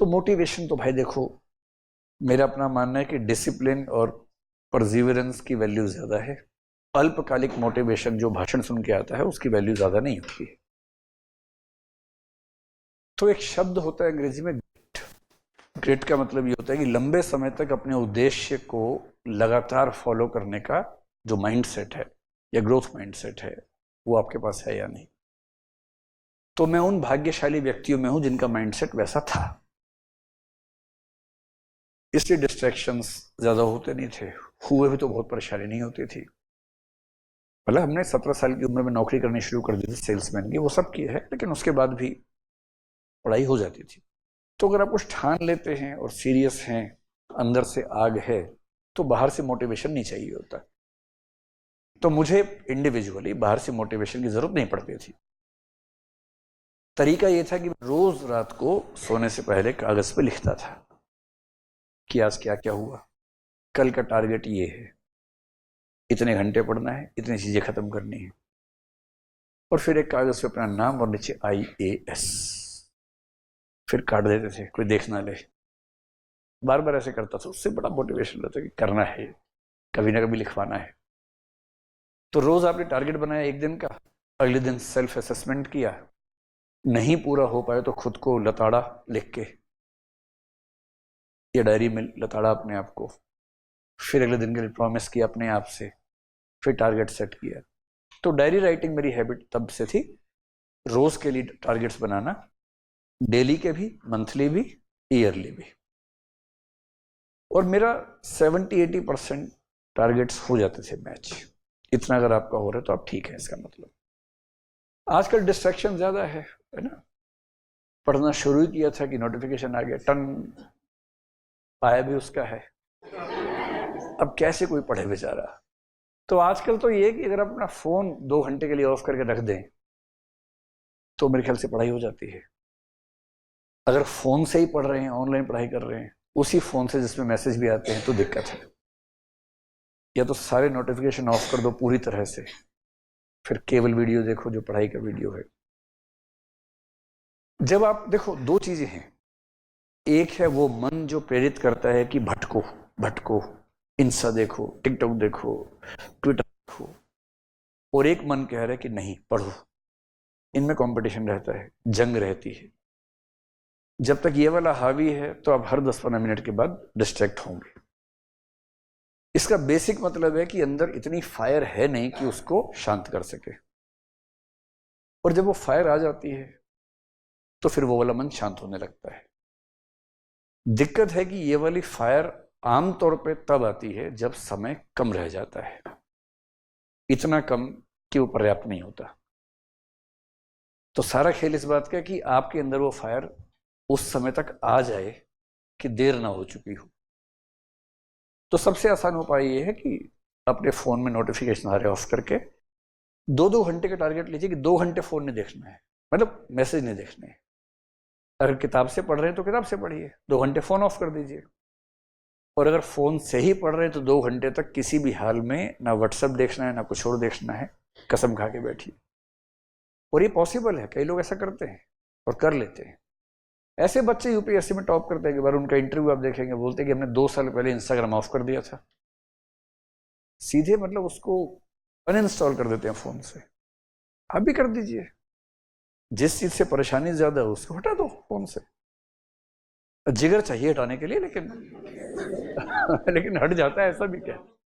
तो मोटिवेशन तो भाई देखो, मेरा अपना मानना है कि डिसिप्लिन और परसिवरेंस की वैल्यू ज्यादा है। अल्पकालिक मोटिवेशन जो भाषण सुन के आता है उसकी वैल्यू ज्यादा नहीं होती है। तो एक शब्द होता है अंग्रेजी में ग्रिट का मतलब ये होता है कि लंबे समय तक अपने उद्देश्य को लगातार फॉलो करने का जो माइंडसेट है या ग्रोथ माइंडसेट है वो आपके पास है या नहीं। तो मैं उन भाग्यशाली व्यक्तियों में हूं जिनका माइंडसेट वैसा था, इसलिए डिस्ट्रैक्शंस ज्यादा होते नहीं थे। हुए भी तो बहुत परेशानी नहीं होती थी। मतलब हमने 17 साल की उम्र में नौकरी करनी शुरू कर दी थी सेल्समैन की, वो सब की है, लेकिन उसके बाद भी पढ़ाई हो जाती थी। तो अगर आप कुछ ठान लेते हैं और सीरियस हैं, अंदर से आग है, तो बाहर से मोटिवेशन नहीं चाहिए होता। तो मुझे इंडिविजुअली बाहर से मोटिवेशन की जरूरत नहीं पड़ती थी। तरीका ये था कि रोज रात को सोने से पहले कागज पे लिखता था कि आज क्या क्या हुआ, कल का टारगेट ये है, इतने घंटे पढ़ना है, इतनी चीजें खत्म करनी है, और फिर एक कागज पे अपना नाम और नीचे IAS फिर काट देते थे, कोई देख ना ले। बार बार ऐसे करता था, उससे बड़ा मोटिवेशन रहता कि करना है, कभी ना कभी लिखवाना है। तो रोज आपने टारगेट बनाया एक दिन का, अगले दिन सेल्फ असेसमेंट किया, नहीं पूरा हो पाए तो खुद को लताड़ा लिख के या डायरी में लताड़ा अपने आप को, फिर अगले दिन के लिए प्रॉमिस किया अपने आप से, फिर टारगेट सेट किया। तो डायरी राइटिंग मेरी हैबिट तब से थी, रोज के लिए टारगेट्स बनाना, डेली के भी, मंथली भी, ईयरली भी। और मेरा 70-80% टारगेट्स हो जाते थे मैच। इतना अगर आपका हो रहा है तो आप ठीक है, इसका मतलब। आजकल डिस्ट्रैक्शन ज्यादा है ना। पढ़ना शुरू किया था कि नोटिफिकेशन आ गया, टन आया भी उसका है। अब कैसे कोई पढ़े बेचारा। तो आजकल तो ये कि अगर अपना फोन 2 घंटे के लिए ऑफ करके रख दें तो मेरे ख्याल से पढ़ाई हो जाती है। अगर फोन से ही पढ़ रहे हैं, ऑनलाइन पढ़ाई कर रहे हैं, उसी फोन से जिसमें मैसेज भी आते हैं, तो दिक्कत है। या तो सारे नोटिफिकेशन ऑफ कर दो पूरी तरह से, फिर केवल वीडियो देखो जो पढ़ाई का वीडियो है। जब आप देखो, 2 चीजें हैं, एक है वो मन जो प्रेरित करता है कि भटको भटको, इंस्टा देखो, टिकटॉक देखो, ट्विटर देखो, और एक मन कह रहा है कि नहीं पढ़ो। इनमें कंपटीशन रहता है, जंग रहती है। जब तक ये वाला हावी है तो आप हर 10-15 मिनट के बाद डिस्ट्रैक्ट होंगे। इसका बेसिक मतलब है कि अंदर इतनी फायर है नहीं कि उसको शांत कर सके, और जब वो फायर आ जाती है तो फिर वो वाला मन शांत होने लगता है। दिक्कत है कि ये वाली फायर आमतौर पे तब आती है जब समय कम रह जाता है, इतना कम कि वो पर्याप्त नहीं होता। तो सारा खेल इस बात का कि आपके अंदर वो फायर उस समय तक आ जाए कि देर ना हो चुकी हो। तो सबसे आसान उपाय ये है कि अपने फोन में नोटिफिकेशन आ रहे ऑफ करके 2-2 घंटे का टारगेट लीजिए कि 2 घंटे फोन नहीं देखना है, मतलब मैसेज नहीं देखने हैं। अगर किताब से पढ़ रहे हैं तो किताब से पढ़िए, 2 घंटे फोन ऑफ कर दीजिए। और अगर फोन से ही पढ़ रहे हैं तो 2 घंटे तक किसी भी हाल में ना व्हाट्सएप देखना है ना कुछ और देखना है, कसम खा के बैठिए। और ये पॉसिबल है, कई लोग ऐसा करते हैं और कर लेते हैं। ऐसे बच्चे यूपीएससी में टॉप करते हैं कि बार उनका इंटरव्यू आप देखेंगे, बोलते हैं कि हमने 2 साल पहले इंस्टाग्राम ऑफ कर दिया था। सीधे मतलब उसको अनइंस्टॉल कर देते हैं फोन से। आप भी कर दीजिए। जिस चीज से परेशानी ज्यादा है उसको हटा दो फोन से। जिगर चाहिए हटाने के लिए, लेकिन लेकिन हट जाता है, ऐसा भी क्या।